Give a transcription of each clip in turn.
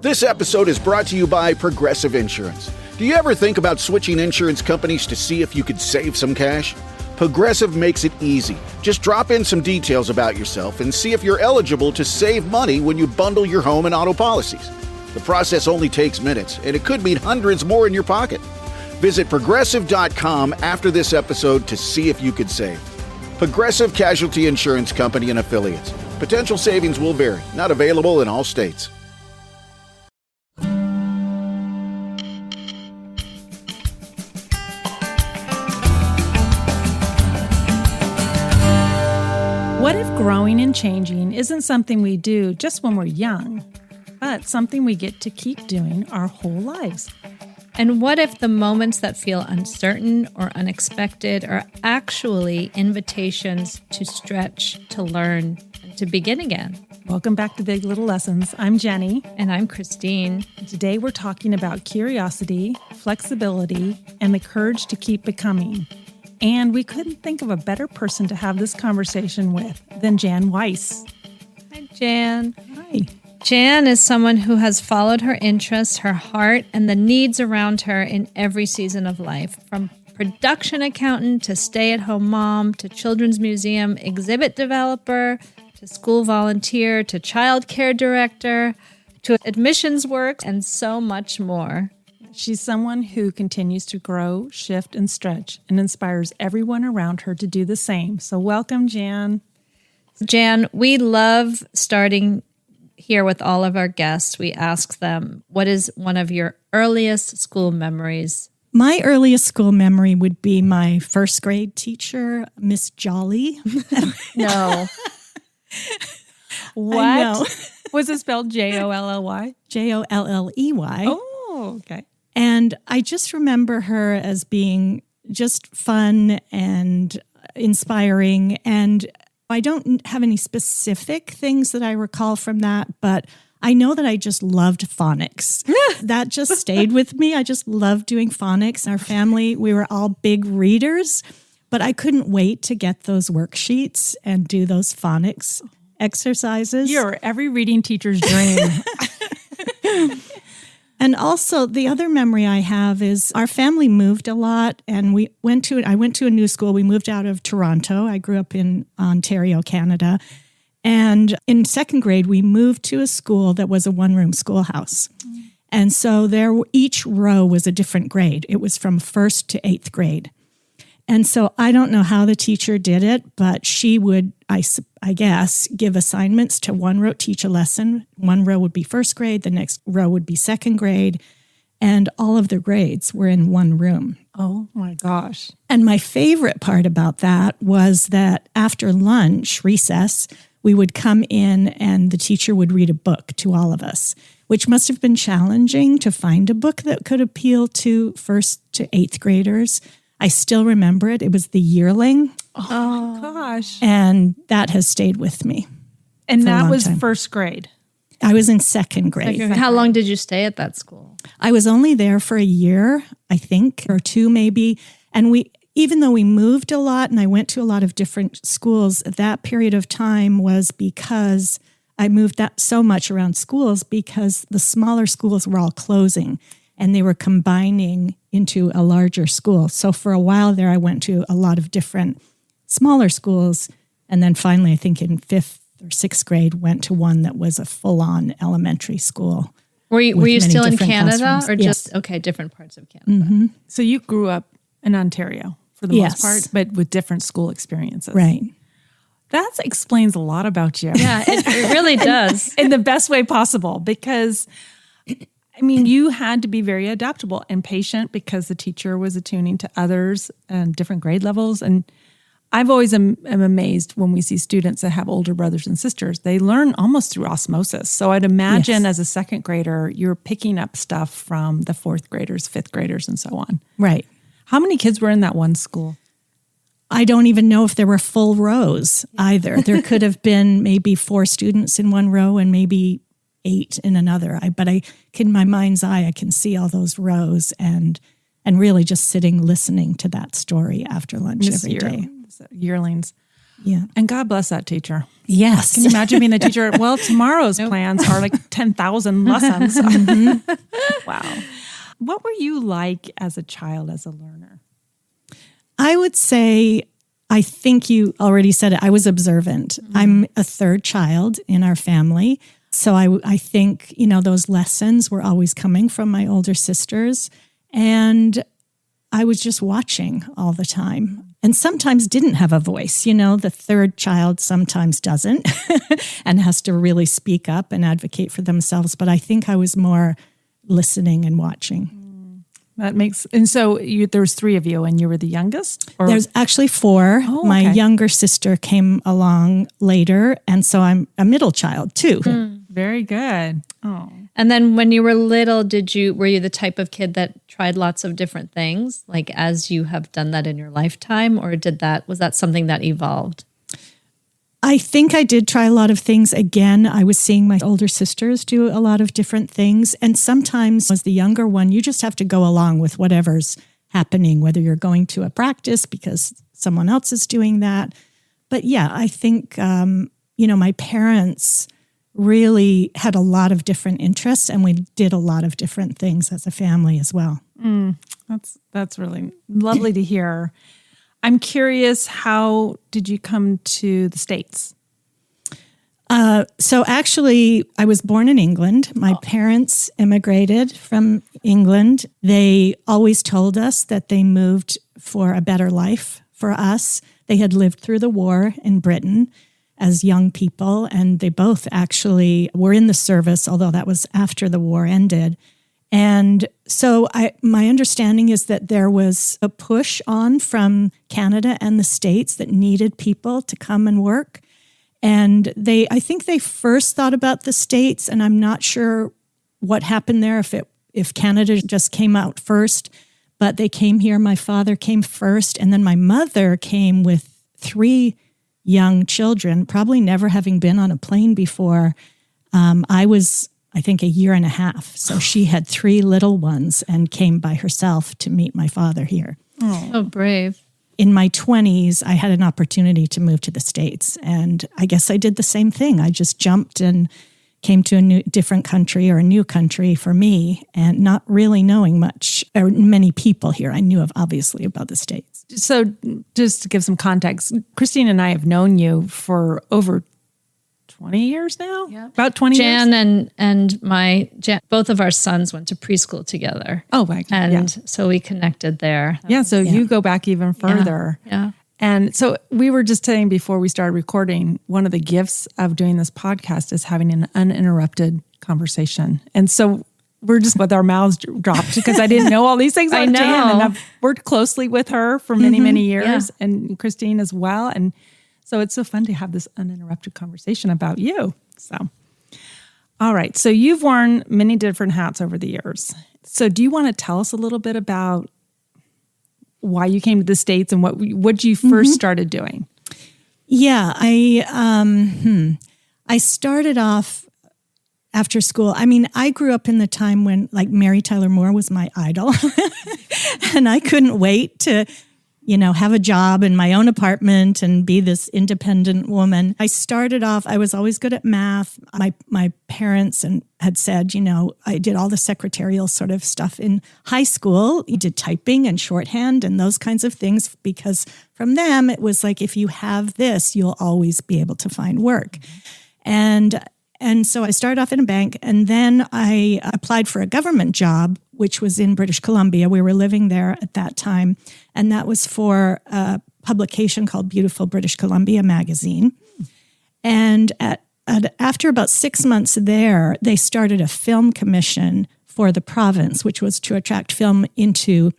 This episode is brought to you by Progressive Insurance. Do you ever think about switching insurance companies to see if you could save some cash? Progressive makes it easy. Just drop in some details about yourself and see if you're eligible to save money when you bundle your home and auto policies. The process only takes minutes, and it could mean hundreds more in your pocket. Visit Progressive.com after this episode to see if you could save. Progressive Casualty Insurance Company and Affiliates. Potential savings will vary. Not available in all states. What if growing and changing isn't something we do just when we're young, but something we get to keep doing our whole lives? And what if the moments that feel uncertain or unexpected are actually invitations to stretch, to learn, and to begin again? Welcome back to Big Little Lessons. I'm Jenny. And I'm Kristine. And today we're talking about curiosity, flexibility, and the courage to keep becoming. And we couldn't think of a better person to have this conversation with than Jan Weiss. Hi, Jan. Hi. Jan is someone who has followed her interests, her heart, and the needs around her in every season of life, from production accountant to stay-at-home mom to children's museum exhibit developer to school volunteer to child care director to admissions work and so much more. She's someone who continues to grow, shift, and stretch and inspires everyone around her to do the same. So welcome, Jan. Jan, we love starting here with all of our guests. We ask them, what is one of your earliest school memories? My earliest school memory would be my first grade teacher, Miss Jolly. No. What? I know. Was it spelled Jollly? Jolley. Oh, okay. And I just remember her as being just fun and inspiring. And I don't have any specific things that I recall from that, but I know that I just loved phonics. That just stayed with me. I just loved doing phonics. Our family, we were all big readers, but I couldn't wait to get those worksheets and do those phonics exercises. You're every reading teacher's dream. And also the other memory I have is our family moved a lot, and I went to a new school. We moved out of Toronto. I grew up in Ontario, Canada. And in second grade, we moved to a school that was a one-room schoolhouse. And so each row was a different grade. It was from first to eighth grade. And so I don't know how the teacher did it, but she would, I guess, give assignments to one row, teach a lesson. One row would be first grade, the next row would be second grade, and all of the grades were in one room. Oh my gosh. And my favorite part about that was that after lunch, recess, we would come in and the teacher would read a book to all of us, which must have been challenging to find a book that could appeal to first to eighth graders. I still remember it. It was The Yearling. Oh, my gosh. And that has stayed with me. And that was time. First grade. I was in second grade. How long did you stay at that school? I was only there for a year, I think, or two maybe. And even though we moved a lot and I went to a lot of different schools, that period of time was because I moved that so much around schools because the smaller schools were all closing and they were combining into a larger school. So for a while there, I went to a lot of different smaller schools. And then finally, I think in fifth or sixth grade, went to one that was a full-on elementary school. Were you still in Canada classrooms. or Yes. just, different parts of Canada? Mm-hmm. So you grew up in Ontario for the Yes. most part, but with different school experiences. Right. That explains a lot about you. Yeah, it really does. In the best way possible, because I mean, you had to be very adaptable and patient because the teacher was attuning to others and different grade levels. And I've always am amazed when we see students that have older brothers and sisters. They learn almost through osmosis. So I'd imagine as a second grader, you're picking up stuff from the fourth graders, fifth graders, and so on. Right. How many kids were in that one school? I don't even know if there were full rows either. There could have been maybe 4 students in one row and maybe 8 in another. But in my mind's eye, I can see all those rows and really just sitting listening to that story after lunch every day. Yearlings. Yeah. And God bless that teacher. Yes. Can you imagine being a teacher? Well, tomorrow's plans are like 10,000 lessons. Wow. What were you like as a child, as a learner? I would say, I think you already said it, I was observant. I'm a third child in our family. So I think, those lessons were always coming from my older sisters. And I was just watching all the time. And sometimes didn't have a voice. The third child sometimes doesn't and has to really speak up and advocate for themselves. But I think I was more listening and watching. That makes, and so there was 3 of you and you were the youngest? Or? There's actually 4. Oh, My okay. younger sister came along later. And so I'm a middle child too. Very good. Oh. And then when you were little, were you the type of kid that tried lots of different things, like as you have done that in your lifetime, or was that something that evolved? I think I did try a lot of things. Again, I was seeing my older sisters do a lot of different things. And sometimes as the younger one, you just have to go along with whatever's happening, whether you're going to a practice because someone else is doing that. But yeah, I think, my parents really had a lot of different interests and we did a lot of different things as a family as well. That's really lovely to hear. I'm curious, how did you come to the States? So actually, I was born in England. My parents immigrated from England. They always told us that they moved for a better life for us. They had lived through the war in Britain as young people, and they both actually were in the service, although that was after the war ended. And so my understanding is that there was a push on from Canada and the States that needed people to come and work. And I think they first thought about the States, and I'm not sure what happened there, if Canada just came out first, but they came here. My father came first, and then my mother came with 3 young children, probably never having been on a plane before. I was, I think, 1.5 years. So she had 3 little ones and came by herself to meet my father here. Oh, brave. In my 20s, I had an opportunity to move to the States. And I guess I did the same thing. I just jumped and came to a different country, or a new country for me, and not really knowing much or many people here. I knew obviously about the States. So just to give some context, Kristine and I have known you for over 20 years now? Yeah. About 20 years? Jan and both of our sons went to preschool together. Oh, my God. And so we connected there. Yeah, so you go back even further. Yeah. And so we were just saying before we started recording, one of the gifts of doing this podcast is having an uninterrupted conversation. And so we're just with our mouths dropped because I didn't know all these things. I know. Jan, and I've worked closely with her for many, many years, and Kristine as well. And so it's so fun to have this uninterrupted conversation about you. So, all right. So you've worn many different hats over the years. So do you want to tell us a little bit about why you came to the States and what you first started doing? Yeah, I started off after school. I mean, I grew up in the time when like Mary Tyler Moore was my idol and I couldn't wait to, have a job in my own apartment and be this independent woman. I started off, I was always good at math. My parents had said, I did all the secretarial sort of stuff in high school. I did typing and shorthand and those kinds of things because from them, it was like, if you have this, you'll always be able to find work. And so I started off in a bank, and then I applied for a government job, which was in British Columbia. We were living there at that time, and that was for a publication called Beautiful British Columbia magazine. And after about 6 months there, they started a film commission for the province, which was to attract film into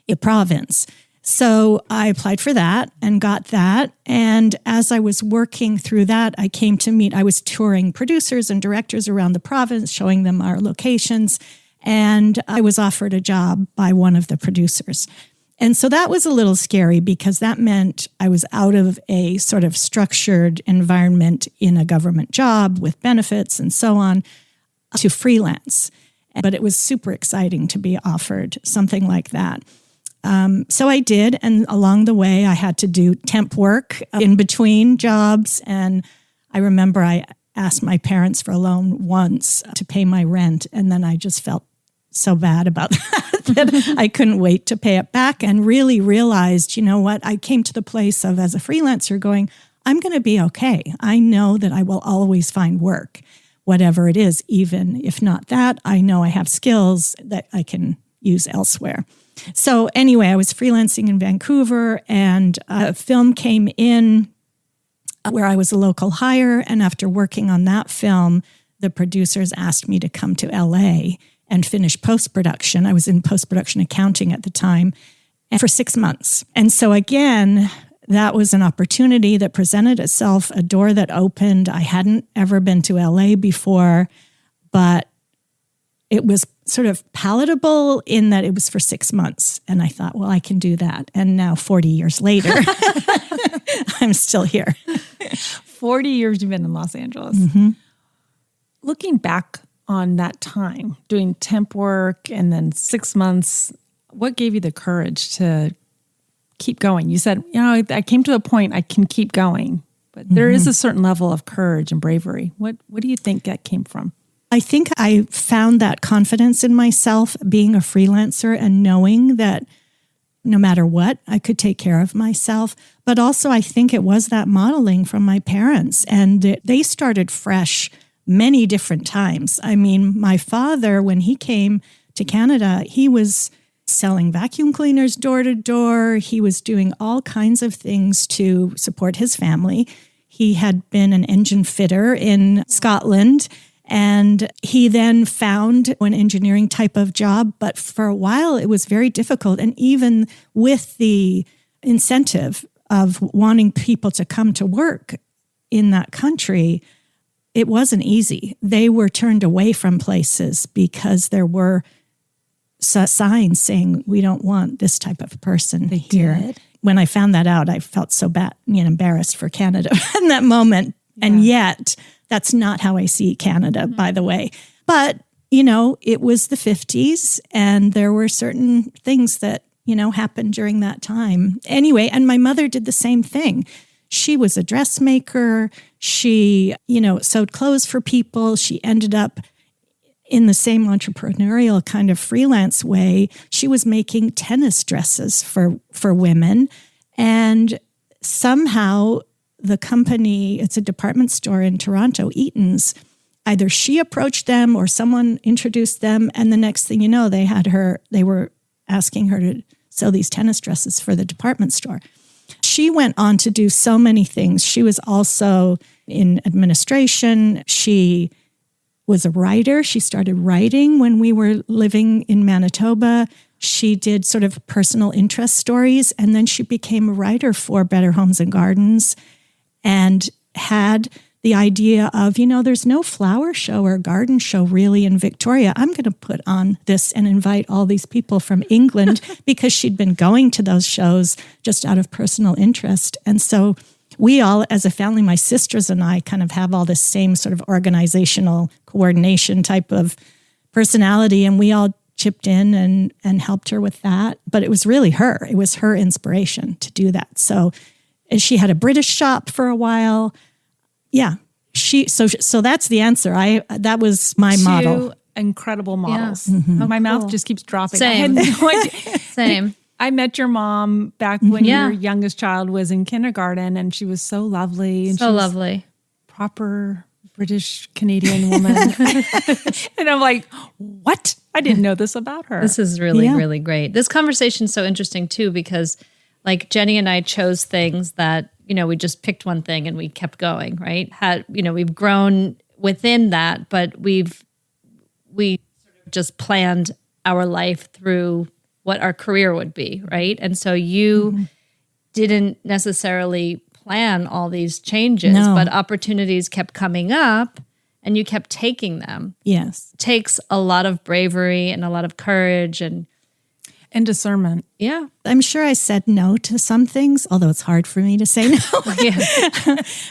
a province. So I applied for that and got that. And as I was working through that, I was touring producers and directors around the province, showing them our locations. And I was offered a job by one of the producers. And so that was a little scary because that meant I was out of a sort of structured environment in a government job with benefits and so on to freelance. But it was super exciting to be offered something like that. So I did. And along the way, I had to do temp work in between jobs. And I remember I asked my parents for a loan once to pay my rent. And then I just felt so bad about that I couldn't wait to pay it back, and really realized, you know what, I came to the place of, as a freelancer, going, I'm going to be okay. I know that I will always find work, whatever it is. Even if not that, I know I have skills that I can use elsewhere. So anyway, I was freelancing in Vancouver, and a film came in where I was a local hire. And after working on that film, the producers asked me to come to LA and finish post-production. I was in post-production accounting at the time, and for 6 months. And so again, that was an opportunity that presented itself, a door that opened. I hadn't ever been to LA before, but it was sort of palatable in that it was for 6 months. And I thought, well, I can do that. And now 40 years later, I'm still here. 40 years you've been in Los Angeles. Looking back on that time, doing temp work and then 6 months, what gave you the courage to keep going? You said, I came to a point I can keep going, but there is a certain level of courage and bravery. What do you think that came from? I think I found that confidence in myself being a freelancer and knowing that no matter what, I could take care of myself. But also I think it was that modeling from my parents, and they started fresh many different times. I mean, my father, when he came to Canada, he was selling vacuum cleaners door to door. He was doing all kinds of things to support his family. He had been an engine fitter in Scotland, and he then found an engineering type of job. But for a while, it was very difficult. And even with the incentive of wanting people to come to work in that country, it wasn't easy. They were turned away from places because there were signs saying, we don't want this type of person here. Did. When I found that out, I felt so bad and embarrassed for Canada in that moment. Yeah. And yet, that's not how I see Canada, by the way. But, it was the 50s, and there were certain things that, happened during that time. Anyway, and my mother did the same thing. She was a dressmaker. She, sewed clothes for people. She ended up in the same entrepreneurial kind of freelance way. She was making tennis dresses for women. And somehow the company, it's a department store in Toronto, Eaton's, either she approached them or someone introduced them. And the next thing you know, they were asking her to sew these tennis dresses for the department store. She went on to do so many things. She was also in administration. She was a writer. She started writing when we were living in Manitoba. She did sort of personal interest stories, and then she became a writer for Better Homes and Gardens and had the idea of, there's no flower show or garden show really in Victoria. I'm going to put on this and invite all these people from England because she'd been going to those shows just out of personal interest. And so we all, as a family, my sisters and I, kind of have all this same sort of organizational coordination type of personality, and we all chipped in and helped her with that. But it was really her. It was her inspiration to do that. So she had a British shop for a while. Yeah. So that's the answer. That was my model. Incredible models. Yeah. Mm-hmm. My mouth just keeps dropping. Same. I had no idea. Same. I met your mom back when your youngest child was in kindergarten, and she was so lovely. And so she was lovely. Proper British Canadian woman. And I'm like, what? I didn't know this about her. This is really, really great. This conversation's so interesting too, because like Jenny and I chose things that, we just picked one thing and we kept going, right? We've grown within that, but we sort of just planned our life through what our career would be, right? And so you didn't necessarily plan all these changes, but opportunities kept coming up and you kept taking them. Yes. It takes a lot of bravery and a lot of courage and discernment. Yeah. I'm sure I said no to some things, although it's hard for me to say no.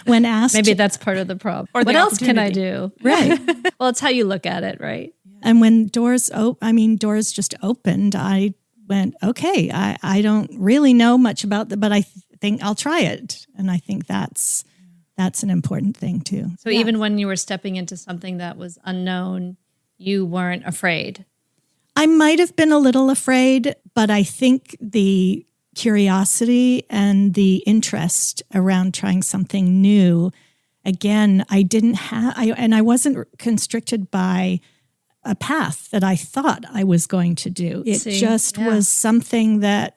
When asked. Maybe that's part of the problem. Or what else can I do? Right. Well, it's how you look at it, right? And when doors just opened, I went, okay, I don't really know much about that, but I think I'll try it. And I think that's an important thing too. So even when you were stepping into something that was unknown, you weren't afraid? I might have been a little afraid, but I think the curiosity and the interest around trying something new, again, I wasn't constricted by a path that I thought I was going to do. It was something that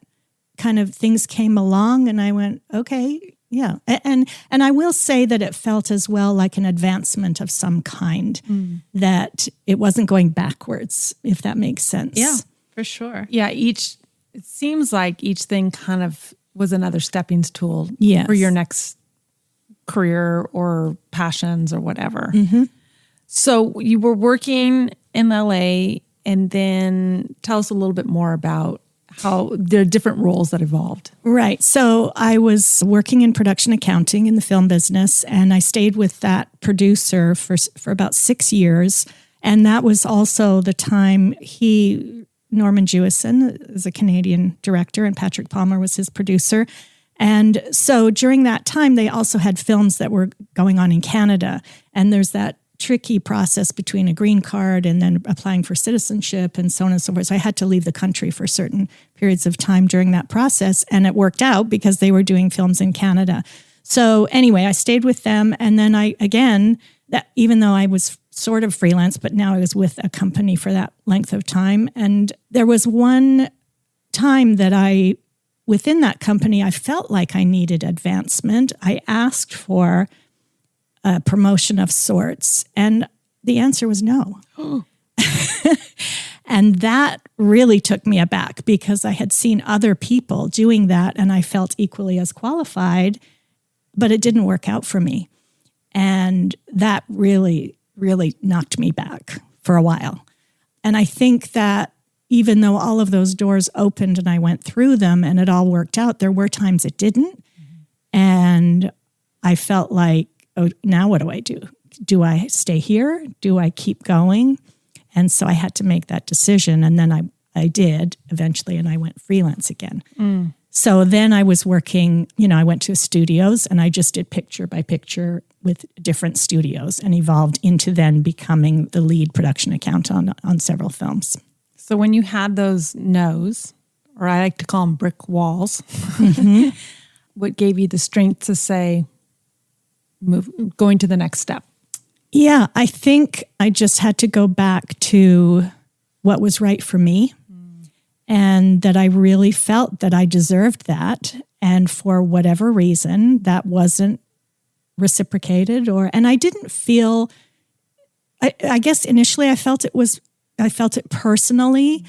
kind of things came along and I went, okay, yeah. And I will say that it felt as well like an advancement of some kind, that it wasn't going backwards, if that makes sense. Yeah, for sure. Yeah, it seems like each thing kind of was another stepping stool for your next career or passions or whatever. Mm-hmm. So you were working in LA, and then tell us a little bit more about how there are different roles that evolved. Right. So I was working in production accounting in the film business, and I stayed with that producer for about 6 years. And that was also the time Norman Jewison is a Canadian director, and Patrick Palmer was his producer. And so during that time, they also had films that were going on in Canada. And there's that tricky process between a green card and then applying for citizenship and so on and so forth. So I had to leave the country for certain periods of time during that process. And it worked out because they were doing films in Canada. So anyway, I stayed with them. And then even though I was sort of freelance, but now I was with a company for that length of time. And there was one time that within that company, I felt like I needed advancement. I asked for a promotion of sorts, and the answer was no. And that really took me aback because I had seen other people doing that and I felt equally as qualified, but it didn't work out for me. And that really, really knocked me back for a while. And I think that even though all of those doors opened and I went through them and it all worked out, there were times it didn't. And I felt like, oh, now what do I do? Do I stay here? Do I keep going? And so I had to make that decision. And then I did eventually, and I went freelance again. So then I was working, I went to studios and I just did picture by picture with different studios and evolved into then becoming the lead production accountant on several films. So when you had those no's, or I like to call them brick walls, what gave you the strength to say, going to the next step? Yeah, I think I just had to go back to what was right for me, and that I really felt that I deserved that. And for whatever reason, that wasn't reciprocated, and I didn't feel, I guess initially I felt it personally,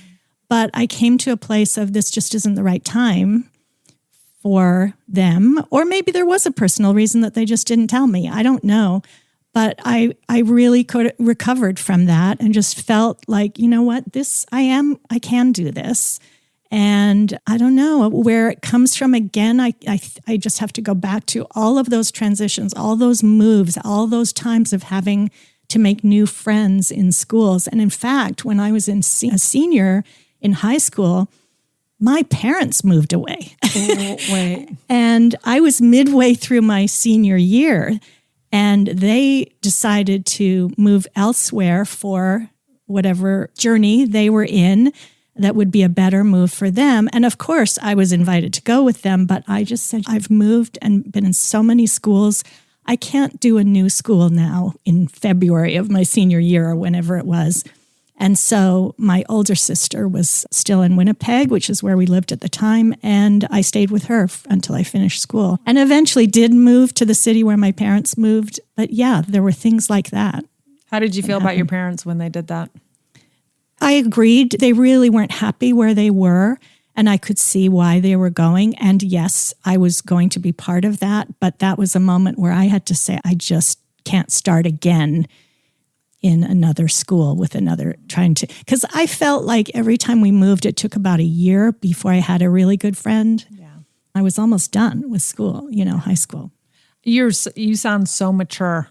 but I came to a place of this just isn't the right time for them. Or maybe there was a personal reason that they just didn't tell me. I don't know. But I really recovered from that and just felt like, you know what, I can do this. And I don't know where it comes from. Again, I just have to go back to all of those transitions, all those moves, all those times of having to make new friends in schools. And in fact, when I was a senior in high school, my parents moved away. Oh, wait. And I was midway through my senior year, and they decided to move elsewhere for whatever journey they were in that would be a better move for them. And of course, I was invited to go with them, but I just said, I've moved and been in so many schools. I can't do a new school now in February of my senior year or whenever it was. And so my older sister was still in Winnipeg, which is where we lived at the time, and I stayed with her until I finished school. And eventually did move to the city where my parents moved. But yeah, there were things like that. How did you feel about your parents when they did that? I agreed. They really weren't happy where they were, and I could see why they were going. And yes, I was going to be part of that, but that was a moment where I had to say, I just can't start again in another school with because I felt like every time we moved, it took about a year before I had a really good friend. Yeah. I was almost done with school, high school. You sound so mature.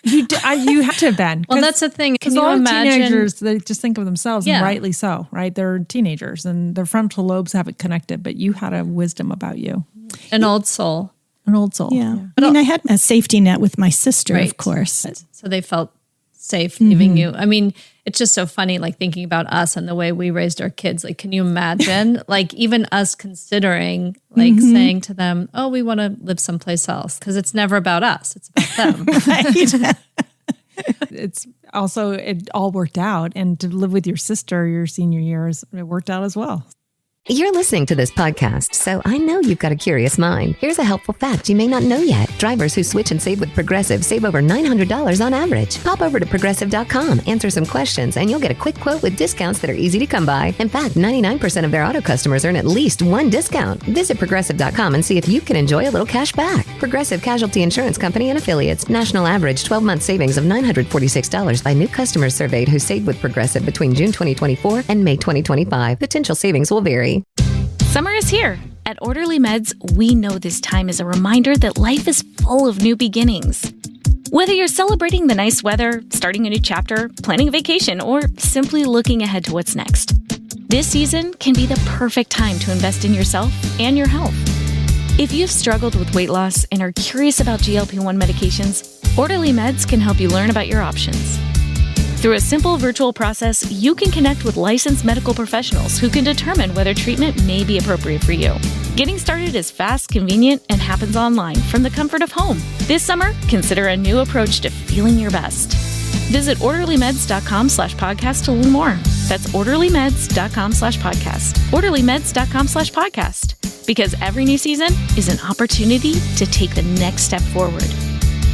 You have to have been. Well, that's the thing. Can Because you a lot imagine? of teenagers, they just think of themselves, Yeah. and rightly so, right? They're teenagers, and their frontal lobes haven't connected, but you had a wisdom about you. An old soul. An old soul. Yeah. I mean, I had a safety net with my sister, Right. of course. So they felt safe leaving you. I mean, it's just so funny, like thinking about us and the way we raised our kids. Like, can you imagine, like even us considering, like saying to them, oh, we want to live someplace else? Because it's never about us. It's about them. Right. It's also, it all worked out. And to live with your sister your senior years, it worked out as well. You're listening to this podcast, so I know you've got a curious mind. Here's a helpful fact you may not know yet. Drivers who switch and save with Progressive save over $900 on average. Pop over to Progressive.com, answer some questions, and you'll get a quick quote with discounts that are easy to come by. In fact, 99% of their auto customers earn at least one discount. Visit Progressive.com and see if you can enjoy a little cash back. Progressive Casualty Insurance Company and Affiliates. National average 12-month savings of $946 by new customers surveyed who saved with Progressive between June 2024 and May 2025. Potential savings will vary. Summer is here. At Orderly Meds, we know this time is a reminder that life is full of new beginnings. Whether you're celebrating the nice weather, starting a new chapter, planning a vacation, or simply looking ahead to what's next, this season can be the perfect time to invest in yourself and your health. If you've struggled with weight loss and are curious about GLP-1 medications, Orderly Meds can help you learn about your options. Through a simple virtual process, you can connect with licensed medical professionals who can determine whether treatment may be appropriate for you. Getting started is fast, convenient, and happens online from the comfort of home. This summer, consider a new approach to feeling your best. Visit orderlymeds.com/podcast to learn more. That's orderlymeds.com/podcast. orderlymeds.com/podcast. Because every new season is an opportunity to take the next step forward.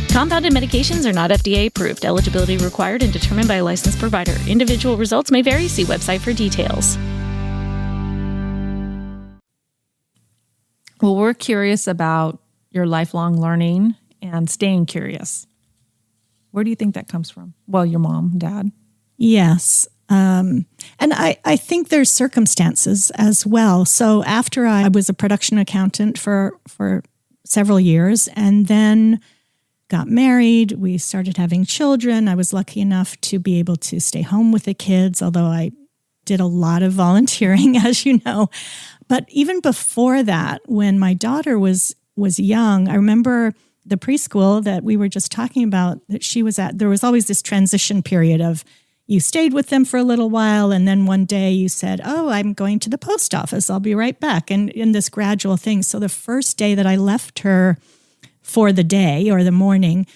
Compounded medications are not FDA approved. Eligibility required and determined by a licensed provider. Individual results may vary. See website for details. Well, we're curious about your lifelong learning and staying curious. Where do you think that comes from? Well, your mom, dad. Yes. And I think there's circumstances as well. So after I was a production accountant for several years and then got married, we started having children. I was lucky enough to be able to stay home with the kids, although I did a lot of volunteering, as you know. But even before that, when my daughter was young, I remember the preschool that we were just talking about that she was at, there was always this transition period of you stayed with them for a little while, and then one day you said, oh, I'm going to the post office. I'll be right back. And in this gradual thing. So the first day that I left her for the day or the morning,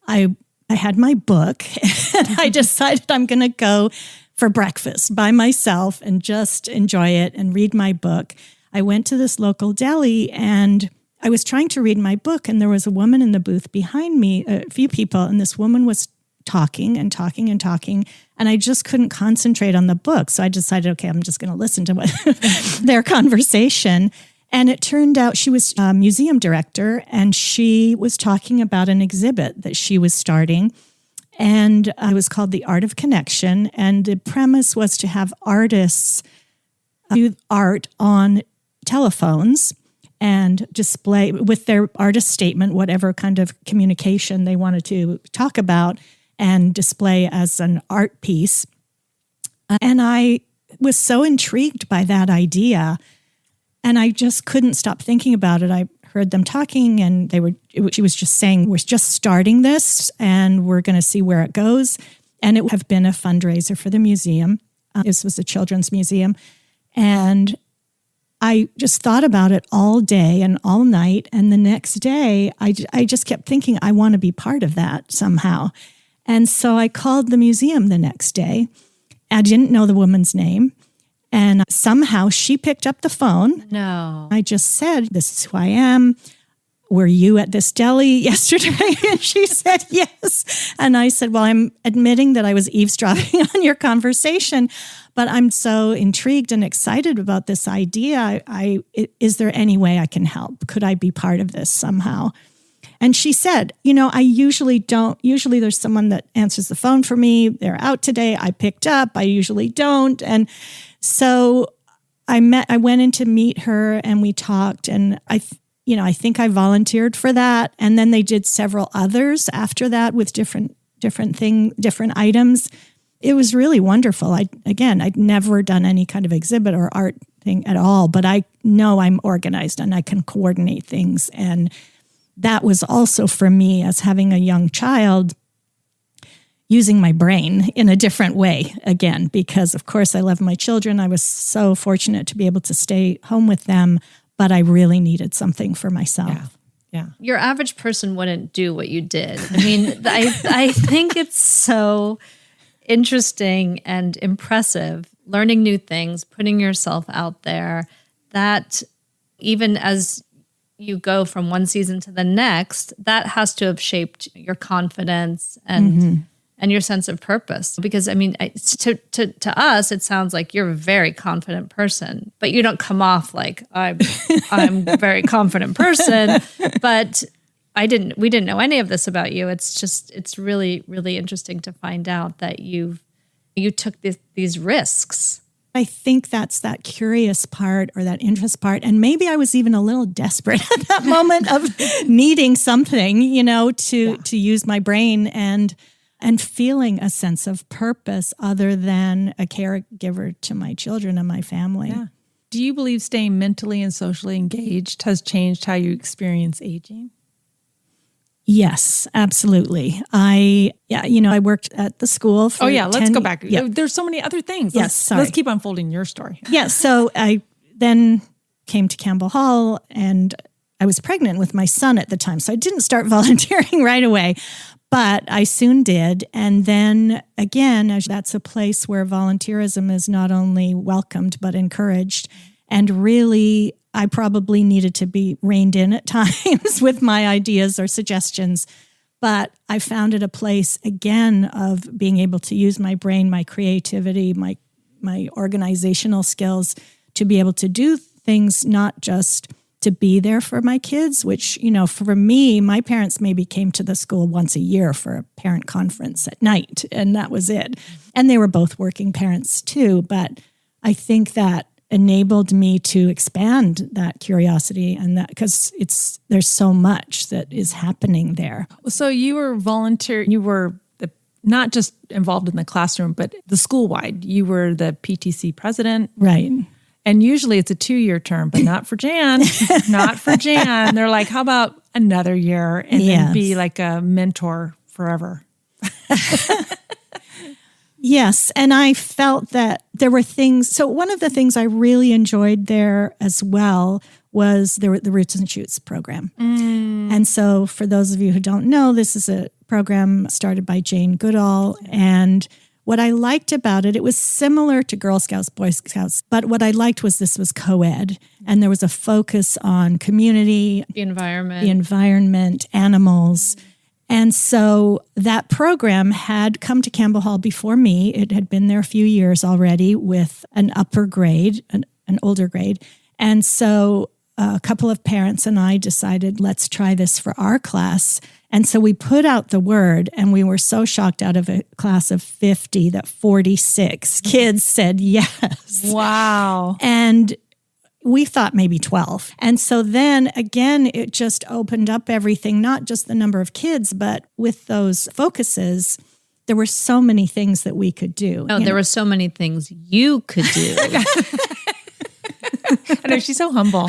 I had my book and I decided I'm going to go for breakfast by myself and just enjoy it and read my book. I went to this local deli and I was trying to read my book, and there was a woman in the booth behind me, a few people, and this woman was talking and talking and talking, and I just couldn't concentrate on the book. So I decided, okay, I'm just going to listen to their conversation. And it turned out she was a museum director, and she was talking about an exhibit that she was starting. And it was called The Art of Connection. And the premise was to have artists do art on telephones and display with their artist statement, whatever kind of communication they wanted to talk about, and display as an art piece. And I was so intrigued by that idea. And I just couldn't stop thinking about it. I heard them talking, and she was just saying, we're just starting this and we're going to see where it goes. And it would have been a fundraiser for the museum. This was a children's museum. And I just thought about it all day and all night. And the next day, I just kept thinking, I want to be part of that somehow. And so I called the museum the next day. I didn't know the woman's name. And somehow she picked up the phone. No. I just said, this is who I am. Were you at this deli yesterday? And she said, yes. And I said, well, I'm admitting that I was eavesdropping on your conversation, but I'm so intrigued and excited about this idea. Is there any way I can help? Could I be part of this somehow? And she said, I usually don't. Usually there's someone that answers the phone for me. They're out today. I picked up. I usually don't. And so I went in to meet her and we talked, and I think I volunteered for that. And then they did several others after that with different different items. It was really wonderful. I'd never done any kind of exhibit or art thing at all, but I know I'm organized and I can coordinate things. And that was also for me, as having a young child, using my brain in a different way again, because of course I love my children. I was so fortunate to be able to stay home with them, but I really needed something for myself. Yeah. Your average person wouldn't do what you did. I mean, I think it's so interesting and impressive, learning new things, putting yourself out there, that even as you go from one season to the next, that has to have shaped your confidence and your sense of purpose. Because I mean, to us, it sounds like you're a very confident person, but you don't come off like I'm a very confident person. But we didn't know any of this about you. It's really, really interesting to find out that you took these risks. I think that's that curious part or that interest part. And maybe I was even a little desperate at that moment of needing something, to use my brain and feeling a sense of purpose other than a caregiver to my children and my family. Yeah. Do you believe staying mentally and socially engaged has changed how you experience aging? Yes, absolutely. I worked at the school for let's go back. Yeah. There's so many other things. Let's keep unfolding your story. Yeah, so I then came to Campbell Hall, and I was pregnant with my son at the time, so I didn't start volunteering right away, but I soon did. And then again, that's a place where volunteerism is not only welcomed, but encouraged. And really, I probably needed to be reined in at times with my ideas or suggestions, but I found it a place again of being able to use my brain, my creativity, my organizational skills to be able to do things, not just to be there for my kids, which, for me, my parents maybe came to the school once a year for a parent conference at night, and that was it. And they were both working parents too, but I think that enabled me to expand that curiosity, and that because there's so much that is happening there. So you were you were not just involved in the classroom, but the school-wide. You were the PTC president. Right. And usually it's a 2-year term, but not for Jan. Not for Jan. They're like, how about another year and then be like a mentor forever? Yes, and I felt that there were things. So one of the things I really enjoyed there as well was the Roots and Shoots program. And so for those of you who don't know, this is a program started by Jane Goodall. And what I liked about it, it was similar to Girl Scouts, Boy Scouts, but what I liked was this was co-ed. And there was a focus on community, the environment, animals. And so that program had come to Campbell Hall before me. It had been there a few years already with an upper grade, an older grade. And so a couple of parents and I decided, let's try this for our class. And so we put out the word, and we were so shocked out of a class of 50 that 46 kids said yes. Wow. And we thought maybe 12. And so then again, it just opened up everything, not just the number of kids, but with those focuses, there were so many things that we could do. Oh, there were so many things you could do. I know, she's so humble.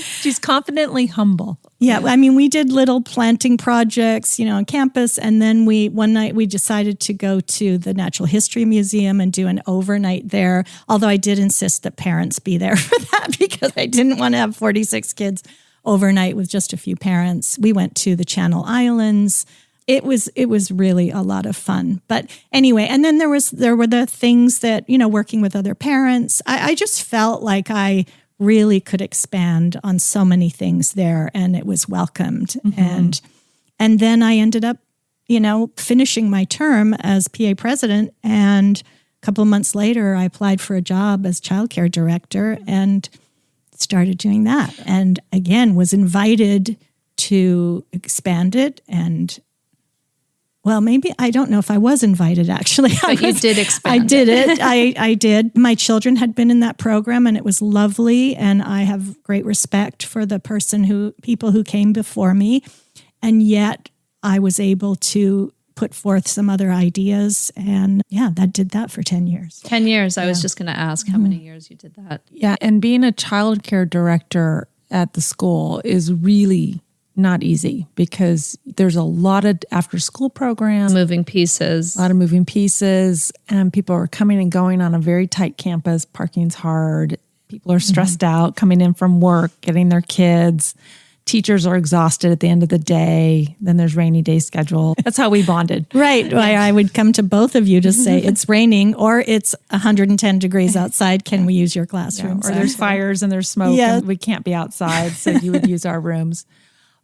She's confidently humble. Yeah, I mean, we did little planting projects, on campus. And then one night we decided to go to the Natural History Museum and do an overnight there. Although I did insist that parents be there for that because I didn't want to have 46 kids overnight with just a few parents. We went to the Channel Islands. It was really a lot of fun. But anyway, and then there were the things that, working with other parents. I just felt like I really could expand on so many things there, and it was welcomed. And then I ended up, finishing my term as PA president, and a couple of months later, I applied for a job as childcare director and started doing that. And again, was invited to expand it. And well, maybe, I don't know if I was invited, actually. But you did expand. I did it. I did. My children had been in that program, and it was lovely. And I have great respect for the people who came before me. And yet I was able to put forth some other ideas. And yeah, that did that for 10 years. 10 years. I was just going to ask how many years you did that. Yeah. And being a childcare director at the school is really not easy because there's a lot of after school programs, Moving pieces. a lot of moving pieces, and people are coming and going on a very tight campus. Parking's hard. People are stressed out coming in from work, getting their kids. Teachers are exhausted at the end of the day. Then there's rainy day schedule. That's how we bonded. Right. I would come to both of you to say it's raining or it's 110 degrees outside. Can we use your classrooms? Or there's fires and there's smoke and we can't be outside. So you would use our rooms.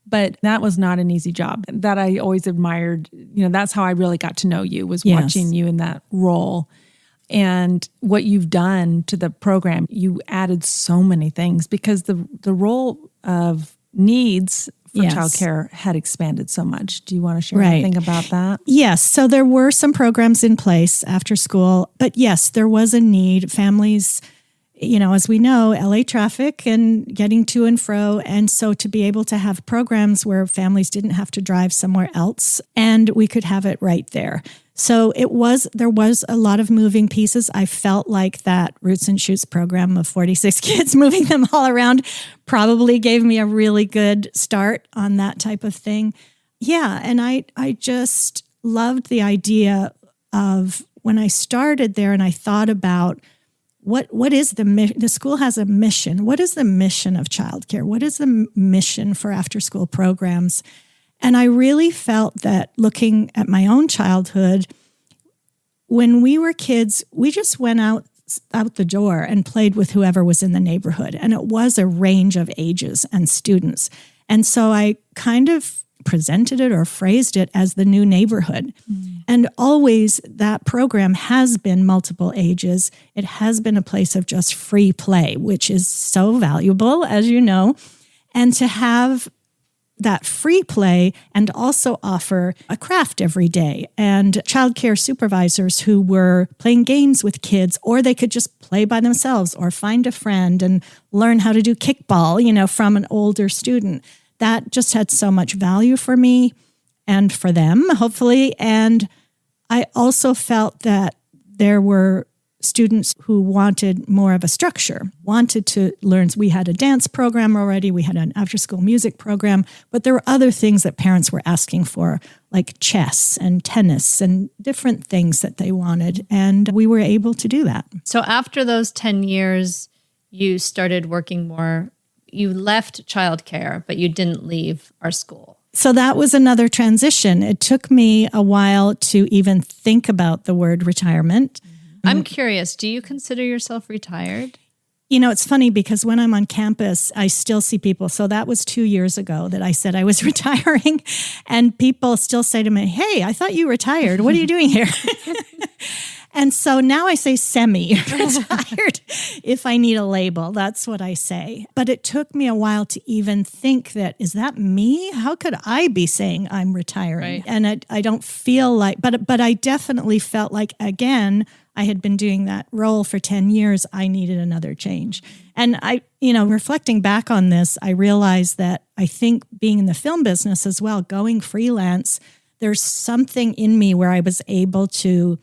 But that was not an easy job. That I always admired. That's how I really got to know you, was watching you in that role. And what you've done to the program, you added so many things because the role of needs for childcare had expanded so much. Do you want to share anything about that? Yes. So there were some programs in place after school, but yes, there was a need. Families, as we know, LA traffic and getting to and fro. And so to be able to have programs where families didn't have to drive somewhere else and we could have it right there. So there was a lot of moving pieces. I felt like that Roots and Shoots program of 46 kids, moving them all around, probably gave me a really good start on that type of thing. Yeah, and I just loved the idea of when I started there and I thought about what is the school has a mission. What is the mission of childcare? What is the mission for after-school programs? And I really felt that looking at my own childhood, when we were kids, we just went out the door and played with whoever was in the neighborhood. And it was a range of ages and students. And so I kind of presented it or phrased it as the new neighborhood. And always that program has been multiple ages. It has been a place of just free play, which is so valuable, as you know. And to have that free play and also offer a craft every day and childcare supervisors who were playing games with kids, or they could just play by themselves or find a friend and learn how to do kickball, from an older student. That just had so much value for me and for them, hopefully. And I also felt that there were students who wanted more of a structure, wanted to learn. We had a dance program already. We had an after-school music program, but there were other things that parents were asking for, like chess and tennis and different things that they wanted. And we were able to do that. So after those 10 years, you started working more. You left childcare, but you didn't leave our school. So that was another transition. It took me a while to even think about the word retirement. I'm curious, do you consider yourself retired? It's funny because when I'm on campus, I still see people. So that was 2 years ago that I said I was retiring. And people still say to me, hey, I thought you retired. What are you doing here? And so now I say semi-retired if I need a label. That's what I say. But it took me a while to even think that, is that me? How could I be saying I'm retiring? Right. And I don't feel like, but I definitely felt like, again, I had been doing that role for 10 years. I needed another change. And reflecting back on this, I realized that I think being in the film business as well, going freelance, there's something in me where I was able to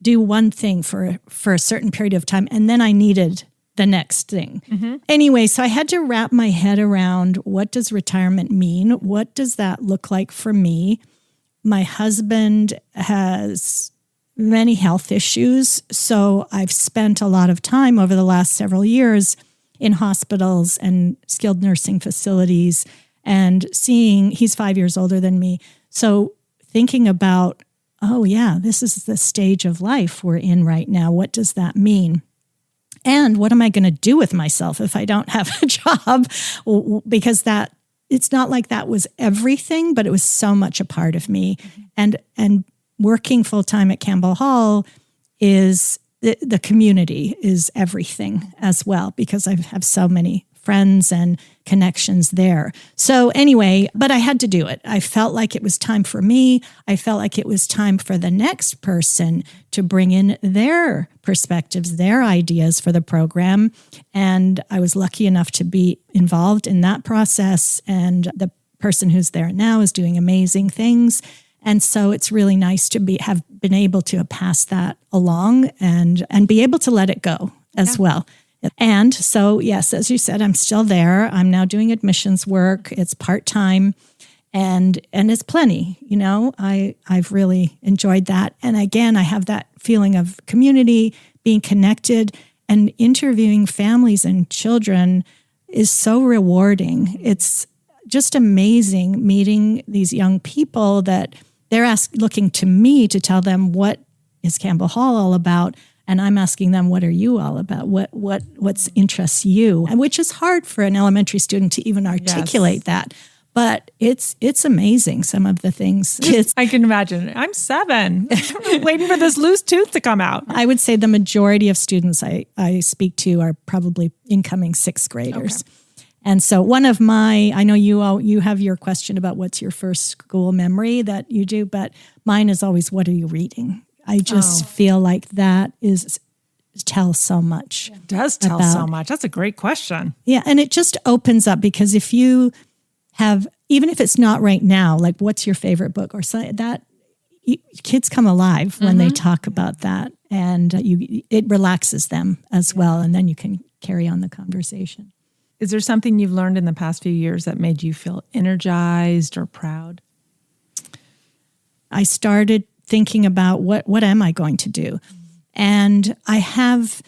do one thing for a certain period of time, and then I needed the next thing. Anyway, so I had to wrap my head around, what does retirement mean? What does that look like for me? My husband has many health issues, so I've spent a lot of time over the last several years in hospitals and skilled nursing facilities and seeing, he's 5 years older than me, so thinking about, oh yeah, this is the stage of life we're in right now. What does that mean? And what am I going to do with myself if I don't have a job? Because it's not like that was everything, but it was so much a part of me. And working full-time at Campbell Hall is, the community is everything as well, because I have so many friends and connections there. So anyway, but I had to do it. I felt like it was time for me. I felt like it was time for the next person to bring in their perspectives, their ideas for the program. And I was lucky enough to be involved in that process. And the person who's there now is doing amazing things. And so it's really nice to have been able to pass that along and be able to let it go as well. And so, yes, as you said, I'm still there. I'm now doing admissions work. It's part-time and it's plenty, I've really enjoyed that. And again, I have that feeling of community, being connected, and interviewing families and children is so rewarding. It's just amazing meeting these young people that they're looking to me to tell them what is Campbell Hall all about. And I'm asking them, what are you all about? What interests you? And which is hard for an elementary student to even articulate that. But it's amazing, some of the things. I can imagine. I'm 7, waiting for this loose tooth to come out. I would say the majority of students I speak to are probably incoming 6th graders. Okay. And so I know you have your question about what's your first school memory that you do, but mine is always, what are you reading? I just feel like that tells so much. It does tell so much. That's a great question. Yeah, and it just opens up, because if you have, even if it's not right now, like what's your favorite book or something, that kids come alive when they talk about that, and it relaxes them as well, and then you can carry on the conversation. Is there something you've learned in the past few years that made you feel energized or proud? I started thinking about what am I going to do? And I have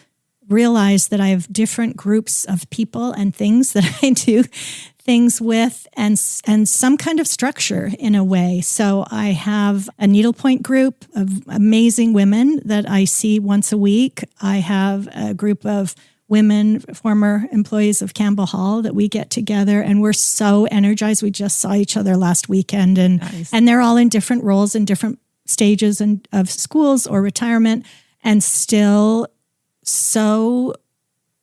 realized that I have different groups of people and things that I do things with, and some kind of structure in a way. So I have a needlepoint group of amazing women that I see once a week. I have a group of women, former employees of Campbell Hall, that we get together, and we're so energized. We just saw each other last weekend, and they're all in different roles in different stages of schools or retirement, and still so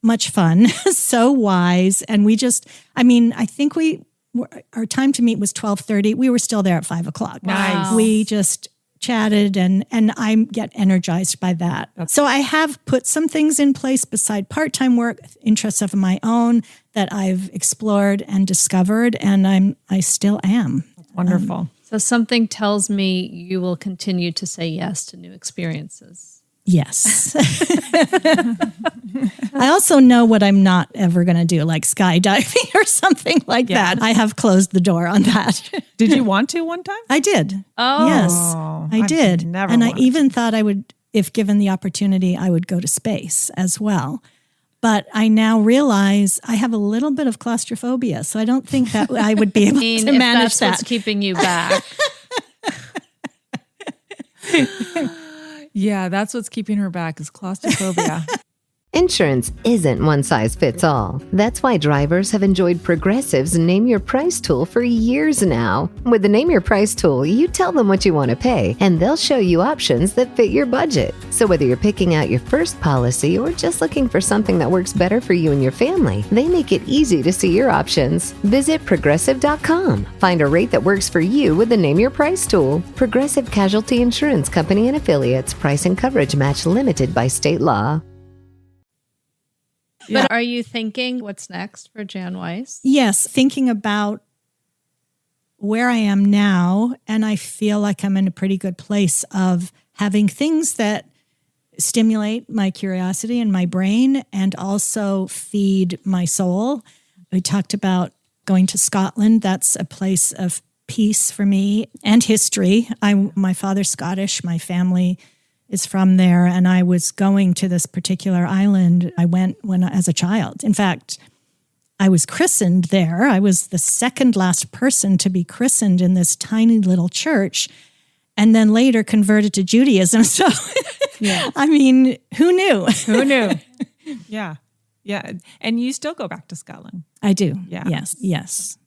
much fun, so wise. And I think our time to meet was 12:30. We were still there at 5:00. Nice. We just chatted, and I get energized by that. So I have put some things in place beside part-time work, interests of my own that I've explored and discovered, and I still am. Wonderful. So something tells me you will continue to say yes to new experiences. Yes. I also know what I'm not ever going to do, like skydiving or something like that. I have closed the door on that. Did you want to one time? I did. Oh. Yes, I did. And I even thought I would, if given the opportunity, I would go to space as well. But I now realize I have a little bit of claustrophobia, so I don't think that I would be able to manage that. That's what's keeping you back. Yeah, that's what's keeping her back, is claustrophobia. Insurance isn't one size fits all. That's why drivers have enjoyed Progressive's Name Your Price tool for years now. With the Name Your Price tool, you tell them what you want to pay, and they'll show you options that fit your budget. So whether you're picking out your first policy or just looking for something that works better for you and your family, they make it easy to see your options. Visit Progressive.com. Find a rate that works for you with the Name Your Price tool. Progressive Casualty Insurance Company and Affiliates. Price and coverage match limited by state law. But are you thinking what's next for Jan Weiss? Yes, thinking about where I am now, and I feel like I'm in a pretty good place of having things that stimulate my curiosity and my brain and also feed my soul. We talked about going to Scotland. That's a place of peace for me, and history. My father's Scottish, my family is from there, and I was going to this particular island. I went as a child. In fact, I was christened there. I was the second last person to be christened in this tiny little church, and then later converted to Judaism. So, I mean, who knew? Who knew? Yeah. And you still go back to Scotland. I do. Yeah. Yes.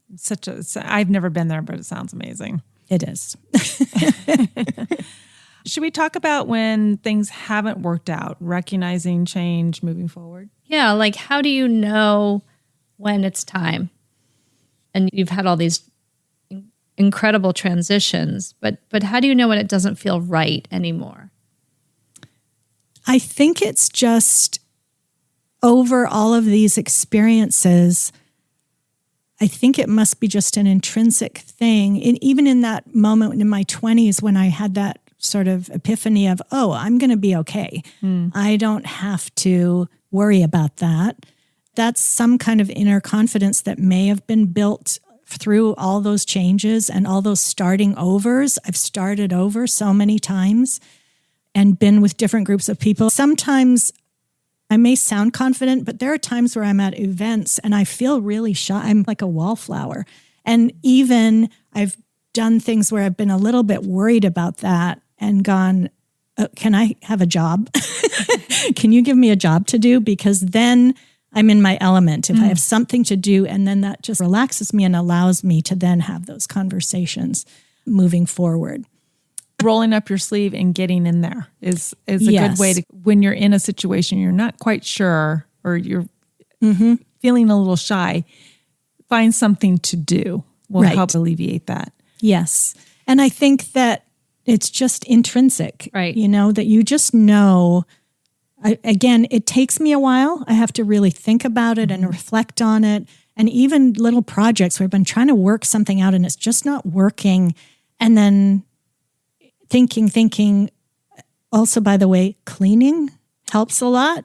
I've never been there, but it sounds amazing. It is. Should we talk about when things haven't worked out, recognizing change, moving forward? Yeah, like how do you know when it's time? And you've had all these incredible transitions, but how do you know when it doesn't feel right anymore? I think it's just over all of these experiences, I think it must be just an intrinsic thing. And even in that moment in my 20s when I had that sort of epiphany of, oh, I'm going to be okay. I don't have to worry about that. That's some kind of inner confidence that may have been built through all those changes and all those starting overs. I've started over so many times and been with different groups of people. Sometimes I may sound confident, but there are times where I'm at events and I feel really shy. I'm like a wallflower. And even I've done things where I've been a little bit worried about that and gone, can I have a job? Can you give me a job to do? Because then I'm in my element. If I have something to do, and then that just relaxes me and allows me to then have those conversations moving forward. Rolling up your sleeve and getting in there is a good way to, when you're in a situation you're not quite sure or you're feeling a little shy, find something to do will help alleviate that. Yes. And I think that it's just intrinsic, right? That you just know. Again, it takes me a while. I have to really think about it and reflect on it. And even little projects where I've been trying to work something out and it's just not working. And then thinking. Also, by the way, cleaning helps a lot.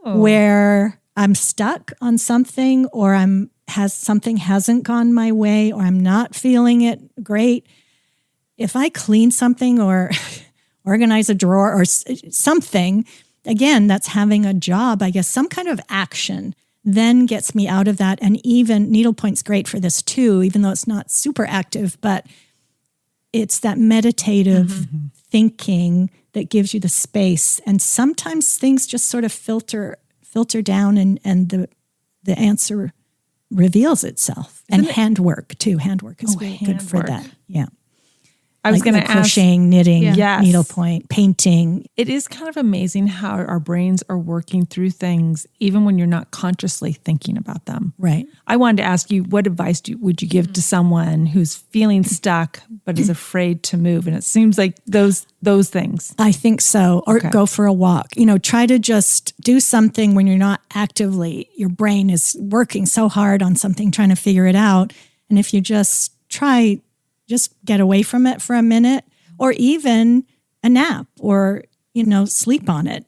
Where I'm stuck on something or something hasn't gone my way or I'm not feeling it great. If I clean something or organize a drawer or something, again, that's having a job, I guess, some kind of action then gets me out of that. And even needlepoint's great for this too, even though it's not super active, but it's that meditative thinking that gives you the space. And sometimes things just sort of filter down and the answer reveals itself. And handwork too. Handwork is really good for that. Yeah. I was going to ask, crocheting, knitting, needlepoint, painting. It is kind of amazing how our brains are working through things even when you're not consciously thinking about them. Right. I wanted to ask you, what advice would you give to someone who's feeling stuck but is afraid to move? And it seems like those things. I think so. Or go for a walk. Try to just do something when you're not actively, your brain is working so hard on something, trying to figure it out. And if you just get away from it for a minute, or even a nap, or, sleep on it,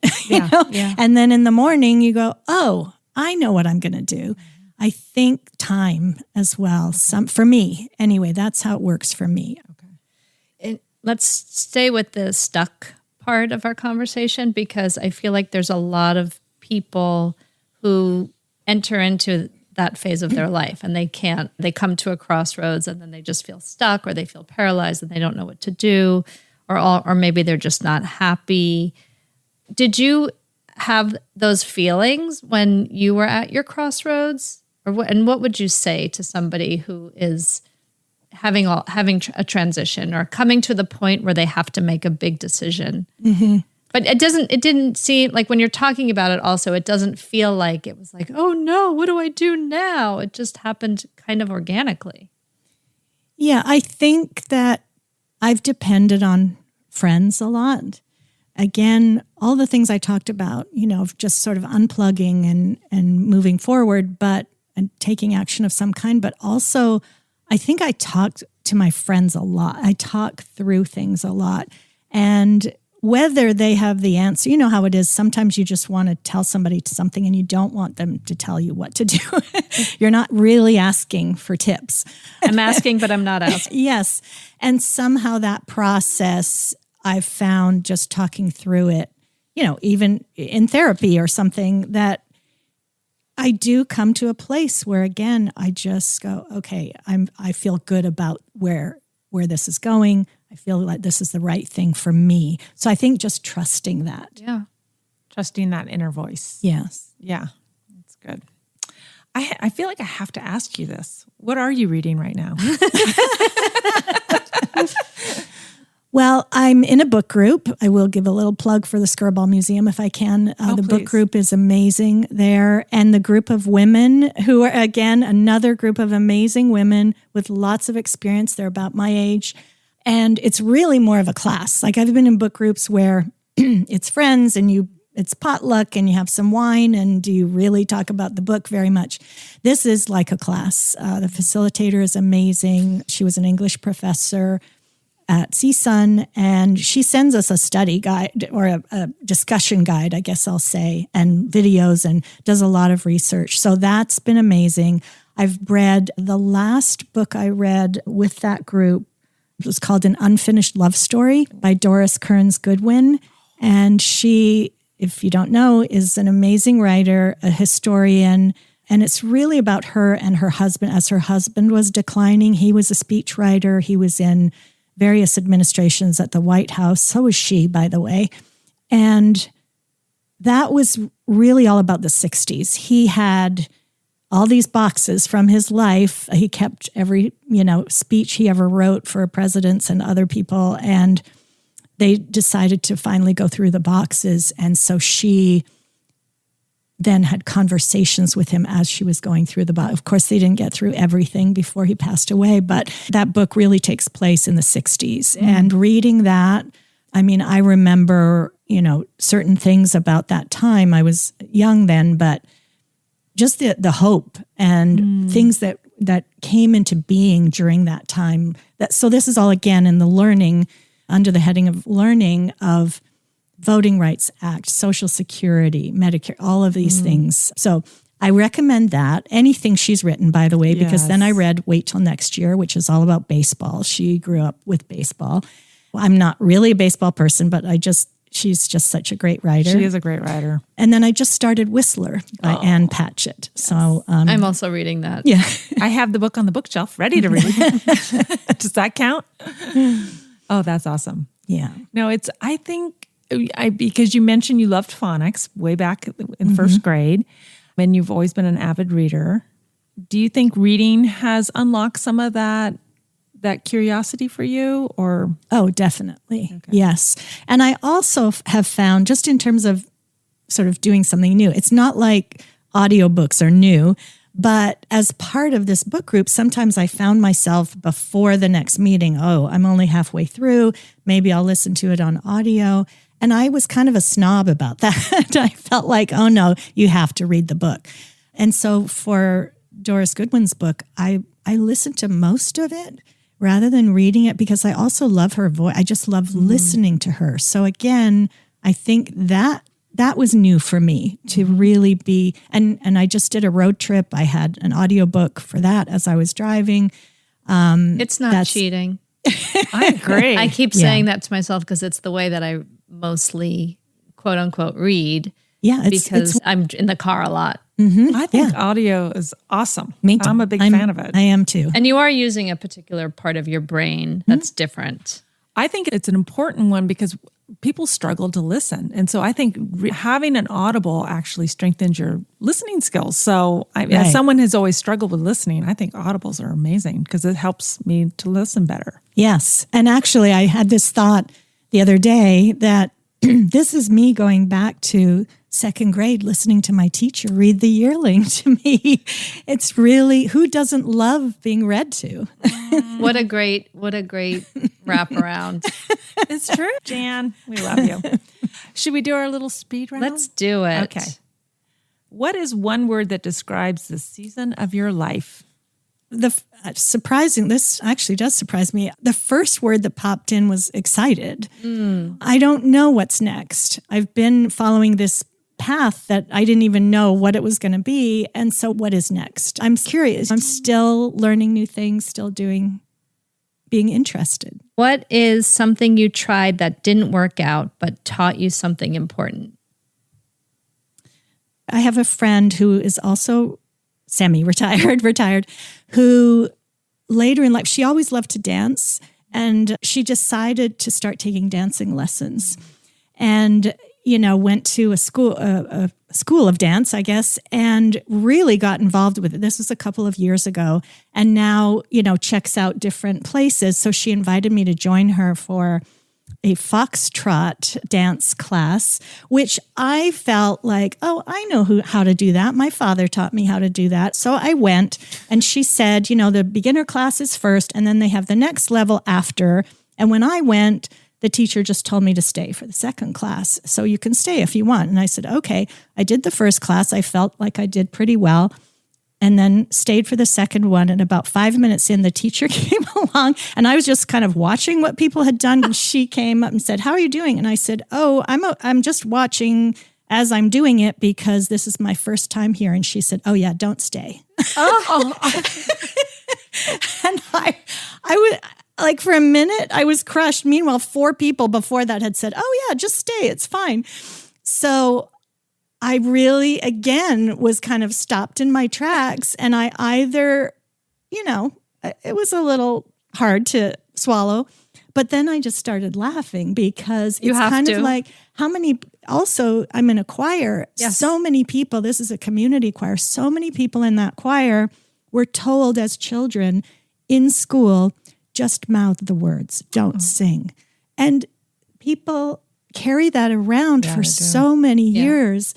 And then in the morning you go, oh, I know what I'm going to do. I think time as well. For me, anyway, that's how it works for me. Okay. Let's stay with the stuck part of our conversation, because I feel like there's a lot of people who enter into that phase of their life and they come to a crossroads and then they just feel stuck, or they feel paralyzed and they don't know what to do, or maybe they're just not happy. Did you have those feelings when you were at your crossroads, and what would you say to somebody who is having a transition or coming to the point where they have to make a big decision? But it didn't seem like, when you're talking about it also, it doesn't feel like it was like, oh no, what do I do now? It just happened kind of organically. Yeah, I think that I've depended on friends a lot. Again, all the things I talked about, of just sort of unplugging and moving forward, and taking action of some kind. But also, I think I talked to my friends a lot. I talk through things a lot. And whether they have the answer, you know how it is. Sometimes you just want to tell somebody something and you don't want them to tell you what to do. You're not really asking for tips. I'm asking, but I'm not asking. Yes. And somehow that process, I've found just talking through it, even in therapy or something, that I do come to a place where, again, I just go, okay, I feel good about where this is going. I feel like this is the right thing for me. So I think just trusting that. Yeah. Trusting that inner voice. Yes. Yeah. That's good. I feel like I have to ask you this. What are you reading right now? Well, I'm in a book group. I will give a little plug for the Skirball Museum if I can. The book group is amazing there. And the group of women who are, again, another group of amazing women with lots of experience. They're about my age. And it's really more of a class. Like, I've been in book groups where it's friends and you it's potluck and you have some wine, and do you really talk about the book very much? This is like a class. The facilitator is amazing. She was an English professor at CSUN, and she sends us a study guide or a discussion guide, I guess I'll say, and videos, and does a lot of research. So that's been amazing. I've read the last book I read with that group. It was called An Unfinished Love Story by Doris Kearns Goodwin. And she, if you don't know, is an amazing writer, a historian. And it's really about her and her husband. As her husband was declining, he was a speechwriter. He was in various administrations at the White House. So was she, by the way. And that was really all about the 60s. He had all these boxes from his life. He kept every, speech he ever wrote for presidents and other people. And they decided to finally go through the boxes. And so she then had conversations with him as she was going through the book. Of course, they didn't get through everything before he passed away, but that book really takes place in the 60s. And reading that, I remember, certain things about that time. I was young then, but just the hope and things that came into being during that time. So this is all, again, in the learning, under the heading of learning of Voting Rights Act, Social Security, Medicare, all of these things. So I recommend that. Anything she's written, by the way, because then I read Wait Till Next Year, which is all about baseball. She grew up with baseball. Well, I'm not really a baseball person, but she's just such a great writer. She is a great writer. And then I just started Whistler by Ann Patchett. So I'm also reading that. Yeah. I have the book on the bookshelf ready to read. Does that count? Oh, that's awesome. Yeah. No, I think because you mentioned you loved phonics way back in first grade, and you've always been an avid reader. Do you think reading has unlocked some of that curiosity for you, or? Oh, definitely. Okay. Yes. And I also have found, just in terms of sort of doing something new, it's not like audiobooks are new, but as part of this book group, sometimes I found myself before the next meeting, I'm only halfway through, maybe I'll listen to it on audio. And I was kind of a snob about that. I felt like, oh no, you have to read the book. And so for Doris Goodwin's book, I listened to most of it rather than reading it, because I also love her voice. I just love listening to her. So again, I think that was new for me to really be, and I just did a road trip. I had an audiobook for that as I was driving. It's not cheating. I agree. I keep saying that to myself because it's the way that I mostly, quote unquote, read. Yeah, because I'm in the car a lot. Mm-hmm. I think audio is awesome. Me too. I'm a big fan of it. I am too. And you are using a particular part of your brain that's different. I think it's an important one because people struggle to listen. And so I think having an audible actually strengthens your listening skills. So as someone who's always struggled with listening, I think audibles are amazing because it helps me to listen better. Yes. And actually, I had this thought the other day that this is me going back to second grade, listening to my teacher read The Yearling to me. It's really, who doesn't love being read to? What a great wraparound. It's true, Jan. We love you. Should we do our little speed round? Let's do it. Okay. What is one word that describes the season of your life? This actually does surprise me. The first word that popped in was excited. I don't know what's next. I've been following this path that I didn't even know what it was going to be. And so what is next? I'm curious. I'm still learning new things, still being interested. What is something you tried that didn't work out but taught you something important? I have a friend who is also retired, who later in life, she always loved to dance, and she decided to start taking dancing lessons, and went to a school of dance, I guess, and really got involved with it. This was a couple of years ago, and now checks out different places. So she invited me to join her for a foxtrot dance class, which I felt like, I know how to do that. My father taught me how to do that. So I went, and she said, the beginner class is first, and then they have the next level after. And when I went, the teacher just told me to stay for the second class. So you can stay if you want. And I said, okay. I did the first class. I felt like I did pretty well. And then stayed for the second one. And about 5 minutes in, the teacher came along, and I was just kind of watching what people had done. And she came up and said, "How are you doing?" And I said, "Oh, I'm just watching as I'm doing it because this is my first time here." And she said, "Oh yeah, don't stay." And I was like, for a minute, I was crushed. Meanwhile, 4 people before that had said, "Oh yeah, just stay. It's fine." So I really, again, was kind of stopped in my tracks. And I either, it was a little hard to swallow, but then I just started laughing because it's kind of like how many, also I'm in a choir, so many people, this is a community choir, so many people in that choir were told as children in school, just mouth the words, don't sing. And people carry that around for so many years.